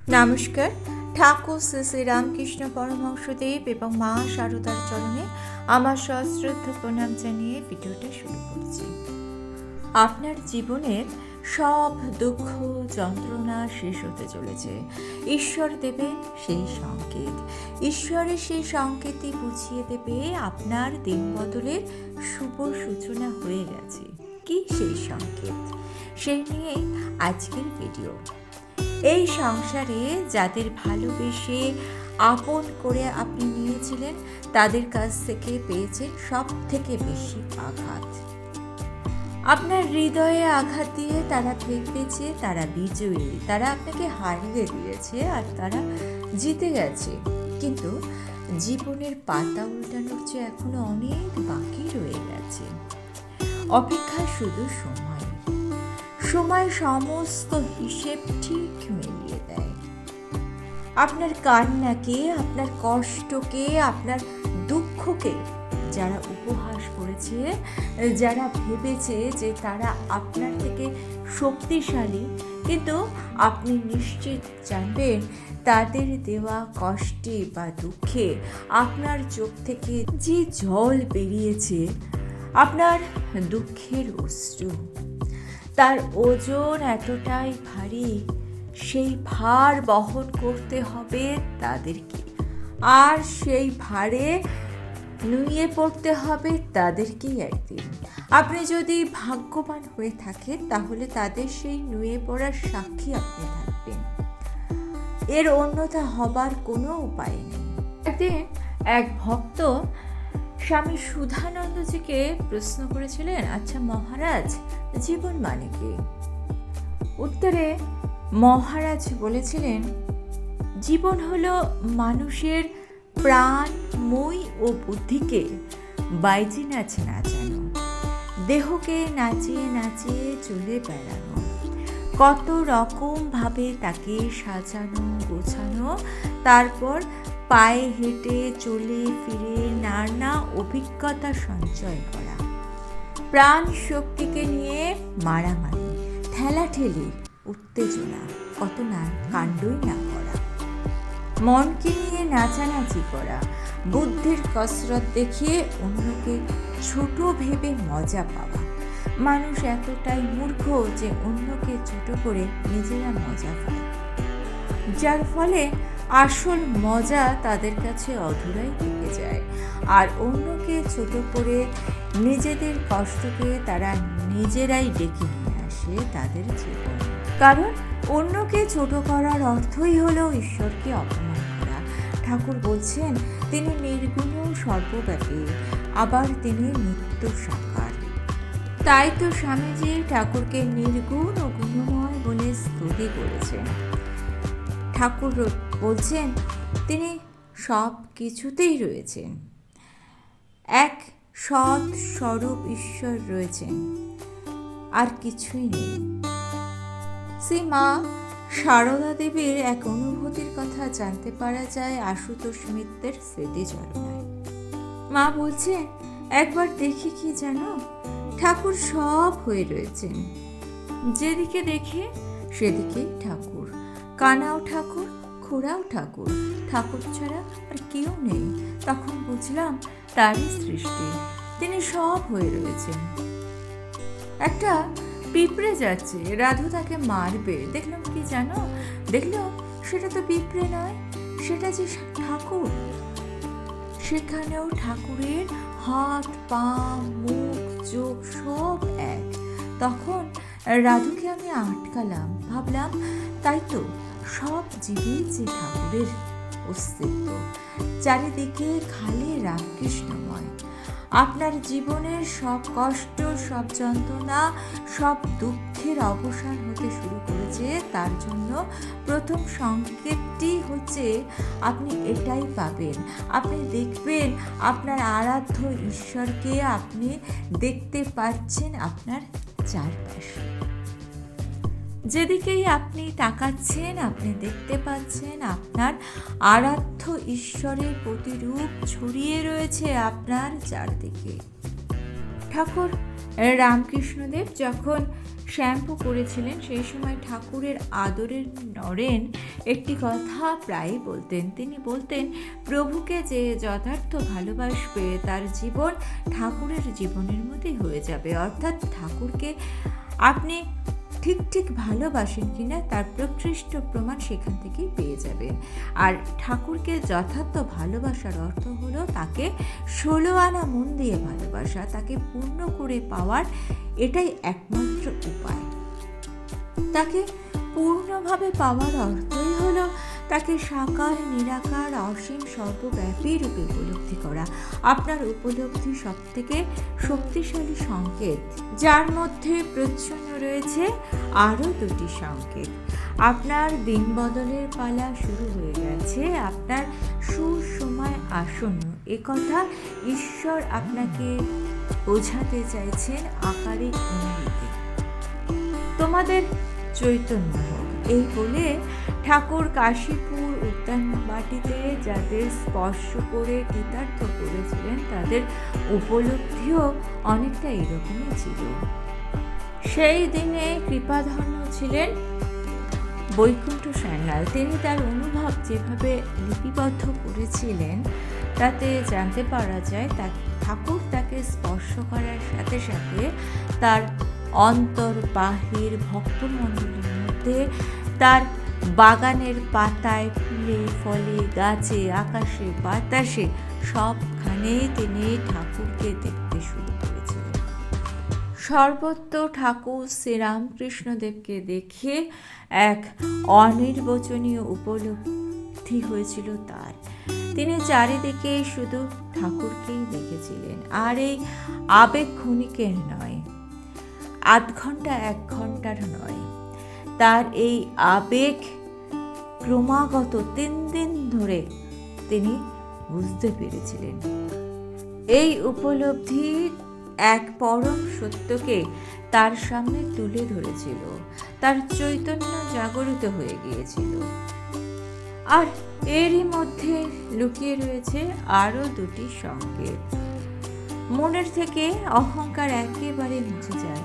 নমস্কার। ঠাকুর শ্রী শ্রী রামকৃষ্ণ পরমহংসদেব এবং মা শারদার চরণে আমার সশ্রদ্ধ প্রণাম জানিয়ে ভিডিওটা শুরু করছি। আপনার জীবনের সব দুঃখ যন্ত্রণা শেষ হতে চলেছে। ঈশ্বর দেবেন সেই সংকেত। ঈশ্বরের সেই সংকেতই বুঝিয়ে দেবে আপনার দিন বদলের শুভ সূচনা হয়ে গেছে। কি সেই সংকেত? সেই নিয়ে আজকের ভিডিও। এই সংসারে যাদের ভালোবেসে আপন করে আপনি নিয়েছিলেন, তাদের কাছ থেকে পেয়েছেন সব থেকে বেশি আঘাত। আপনার হৃদয়ে আঘাত দিয়ে তারা ভেবেছে তারা বিজয়ী, তারা আপনাকে হারিয়ে দিয়েছে আর তারা জিতে গেছে। কিন্তু জীবনের পাতা উল্টানোর যে এখনো অনেক বাকি রয়ে গেছে। অপেক্ষা শুধু সময় সমস্ত হিসেব ঠিক মিলিয়ে দেয়। আপনার কান্নাকে, আপনার কষ্টকে, আপনার দুঃখকে যারা উপহাস করেছে, যারা ভেবেছে যে তারা আপনার থেকে শক্তিশালী, কিন্তু আপনি নিশ্চিত জানবেন তাদের দেওয়া কষ্টে বা দুঃখে আপনার চোখ থেকে যে জল বেরিয়েছে, আপনার দুঃখের অশ্রু, তার ওজন এতটাই ভারী, সেই ভার বহন করতে হবে তাদেরকে, আর সেই ভারে নুয়ে পড়তে হবে তাদেরকেই একদিন। আপনি যদি ভাগ্যবান হয়ে থাকেন তাহলে তাদের সেই নুয়ে পড়ার সাক্ষী আপনি থাকবেন। এর অন্যথা হবার কোনো উপায় নেই। একদিন এক ভক্ত স্বামী সুধানন্দজিকে প্রশ্ন করেছিলেন, আচ্ছা মহারাজ, জীবন মানে কি? উত্তরে মহারাজ বলেছিলেন, জীবন হলো মানুষের প্রাণ, মই ও বুদ্ধিকে বাইজি নাচে নাচানো, দেহকে নাচিয়ে নাচিয়ে চলে বেড়ানো, কত রকম ভাবে তাকে সাজানো গোছানো, তারপর পায়ে হেঁটে চলে ফিরে নানা অভিজ্ঞতা সঞ্চয় করা, প্রাণ শক্তিকে নিয়ে মারামারি, ঠেলাঠেলি, উত্তেজনা, কত না কাণ্ডই না করা, মনকে নিয়ে নাচানাচি করা, বুদ্ধির কসরত দেখিয়ে অন্যকে ছোট ভেবে মজা পাওয়া। মানুষ এতটাই মূর্খ যে অন্যকে ছোট করে নিজেরা মজা পায়, যার ফলে আসল মজা তাদের কাছে অধুরাই থেকে যায়। আর অন্যকে ছোট করে নিজেদের কষ্টকে তারা নিজেরাই ডেকে নিয়ে আসে তাদের জীবন। কারণ অন্যকে ছোট করার অর্থই হলো ঈশ্বরকে অপমান করা। ঠাকুর বলছেন তিনি নির্গুণ সর্বব্যাপী, আবার তিনি নিত্য সাকার। তাই তো স্বামীজি ঠাকুরকে নির্গুণ ও গুণময় বলে স্তুতি করেছেন। ঠাকুর বলছেন তিনি সব কিছুতেই রয়েছেন, এক সৎ স্বরূপ ঈশ্বর রয়েছেন, আর কিছুই নেই। শ্রী মা শারদা দেবীর এক অনুভূতির কথা জানতে পারা যায় আশুতোষ মিত্রের স্মৃতিচারণায়। মা বলছেন, একবার দেখি কি জানো, ঠাকুর সব হয়ে রয়েছেন, যেদিকে দেখে সেদিকেই ঠাকুর, কানাও ঠাকুর, খোড়াও ঠাকুর, ঠাকুর ছাড়া আর কেউ নেই। তখন বুঝলাম তারই সৃষ্টি, তিনি সব হয়ে রয়েছেন। একটা পিঁপড়ে যাচ্ছে, রাধু তাকে মারবে, দেখলাম কি জানো, দেখলাম সেটা তো পিঁপড়ে নয়, সেটা যে ঠাকুর। সেখানেও ঠাকুরের হাত, পা, মুখ, চোখ সব এক। তখন রাধুকে আমি আটকালাম, ভাবলাম তাই তো, সব জীবের যে ঠাকুরের অস্তিত্ব, চারিদিকে খালি রামকৃষ্ণময়। আপনার জীবনের সব কষ্ট, সব যন্ত্রণা, সব দুঃখের অবসান হতে শুরু করেছে। তার জন্য প্রথম সংকেতটি হচ্ছে আপনি এটাই পাবেন, আপনি দেখবেন আপনার আরাধ্য ঈশ্বরকে আপনি দেখতে পাচ্ছেন আপনার চারপাশে। যেদিকেই আপনি তাকাচ্ছেন আপনি দেখতে পাচ্ছেন আপনার আরাধ্য ঈশ্বরের প্রতিরূপ ছড়িয়ে রয়েছে আপনার চারদিকে। ঠাকুর রামকৃষ্ণদেব যখন শ্যাম্পু করেছিলেন, সেই সময় ঠাকুরের আদরের নরেন একটি কথা প্রায়ই বলতেন। তিনি বলতেন, প্রভুকে যে যথার্থ ভালোবাসবে তার জীবন ঠাকুরের জীবনের মতোই হয়ে যাবে। অর্থাৎ ঠাকুরকে আপনি ঠিক ভালোবাসেন কিনা তার প্রকৃষ্ট প্রমাণ সেখান থেকেই পেয়ে যাবেন। আর ঠাকুরকে যথার্থ ভালোবাসার অর্থ হলো তাকে 16 আনা মন দিয়ে ভালোবাসা, তাকে পূর্ণ করে পাওয়ার এটাই একমাত্র উপায়। তাকে পূর্ণভাবে পাওয়ার অর্থই হলো তাকে সাকার নিরাকার অসীম সর্বব্যাপী রূপে উপলব্ধি করা। আপনার উপলব্ধি সবথেকে শক্তিশালী সংকেত, যার মধ্যে প্রচ্ছন্ন রয়েছে আরও দুটি সংকেত। আপনার দিন বদলের পালা শুরু হয়ে গেছে, আপনার সুসময় আসন্ন, একথা ঈশ্বর আপনাকে বোঝাতে চাইছেন আকারে ইঙ্গিতে। তোমাদের চৈতন্য হোক, এই বলে ঠাকুর কাশীপুর উদ্যানবাটিতে যাদের স্পর্শ করে কৃতার্থ করেছিলেন তাদের উপলব্ধিও অনেকটা এরকমই ছিল। সেই দিনে কৃপাধন্য ছিলেন বৈকুণ্ঠ সান্যাল। তিনি তার অনুভব যেভাবে লিপিবদ্ধ করেছিলেন তাতে জানতে পারা যায় তার ঠাকুর তাকে স্পর্শ করার সাথে সাথে তার অন্তর বাহির ভক্তমণ্ডলীর মধ্যে, তার বাগানের পাতায়, ফুলে ফলে, গাছে, আকাশে, বাতাসে সবখানেই তিনি ঠাকুরকে দেখতে শুরু করেছিলেন। সর্বত্র ঠাকুর শ্রীরামকৃষ্ণদেবকে দেখে এক অনির্বচনীয় উপলব্ধি হয়েছিল তার। তিনি চারিদিকে শুধু ঠাকুরকেই দেখেছিলেন। আর এই আবেগ ক্ষণিকের নয়, আধ ঘন্টা 1 ঘন্টার নয়, তার এই আবেগ ক্রমাগত 3 দিন ধরে তিনি বুঝতে পেরেছিলেন। এই উপলব্ধি এক পরম সত্যকে তার সামনে তুলে ধরেছিল, তার চৈতন্য জাগরিত হয়ে গিয়েছিল। আর এরই মধ্যে লুকিয়ে রয়েছে আরও দুটি সংকেত। মনের থেকে অহংকার একেবারে মুছে যায়।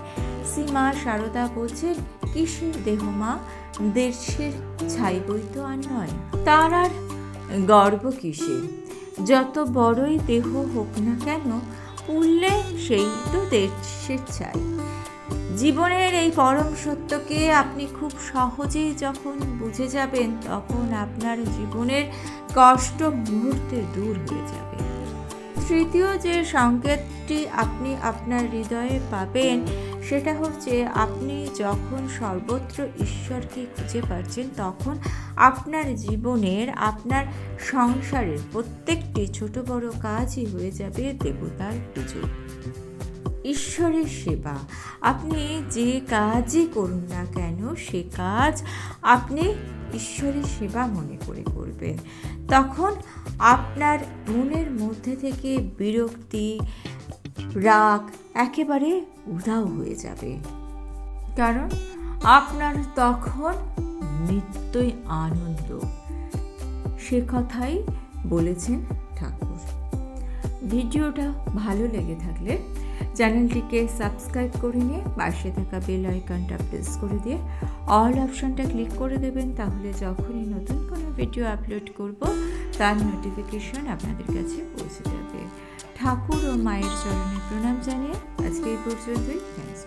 শ্রীমা সারদা বলছেন, কিসের দেহ মা, দেশের ছাই বই তো আর নয়, তার আর গর্ব কিসের? যত বড়ই দেহ হোক না কেন, পুড়লে সেই তো দেশের ছাই। জীবনের এই পরম সত্যকে আপনি খুব সহজেই যখন বুঝে যাবেন তখন আপনার জীবনের কষ্ট মুহূর্তে দূর হয়ে যাবে। তৃতীয় যে সংকেতটি আপনি আপনার হৃদয়ে পাবেন সেটা হচ্ছে, আপনি যখন সর্বত্র ঈশ্বরকে খুঁজে পাচ্ছেন তখন আপনার জীবনের, আপনার সংসারের প্রত্যেকটি ছোট বড় কাজই হয়ে যাবে দেবতার পুজো, ঈশ্বরের সেবা। আপনি যে কাজই করুন না কেন সে কাজ আপনি ঈশ্বরের সেবা মনে করে করবেন। তখন আপনার মনের মধ্যে থেকে বিরক্তি, রাগ একেবারে উধাও হয়ে যাবে, কারণ আপনার তখন নিত্যই আনন্দ। সে কথাই বলেছেন ঠাকুর। ভিডিওটা ভালো লেগে থাকলে চ্যানেলটিকে সাবস্ক্রাইব করে নিয়ে পাশে থাকা বেল আইকনটা প্রেস করে দিয়ে অল অপশনটা ক্লিক করে দেবেন। তাহলে যখনই নতুন কোনো ভিডিও আপলোড করব তার নোটিফিকেশন আপনাদের কাছে পৌঁছে যাবে। ঠাকুর ও মায়ের চরণে প্রণাম জানিয়ে আজকে এই পর্যন্তই। থ্যাঙ্কস।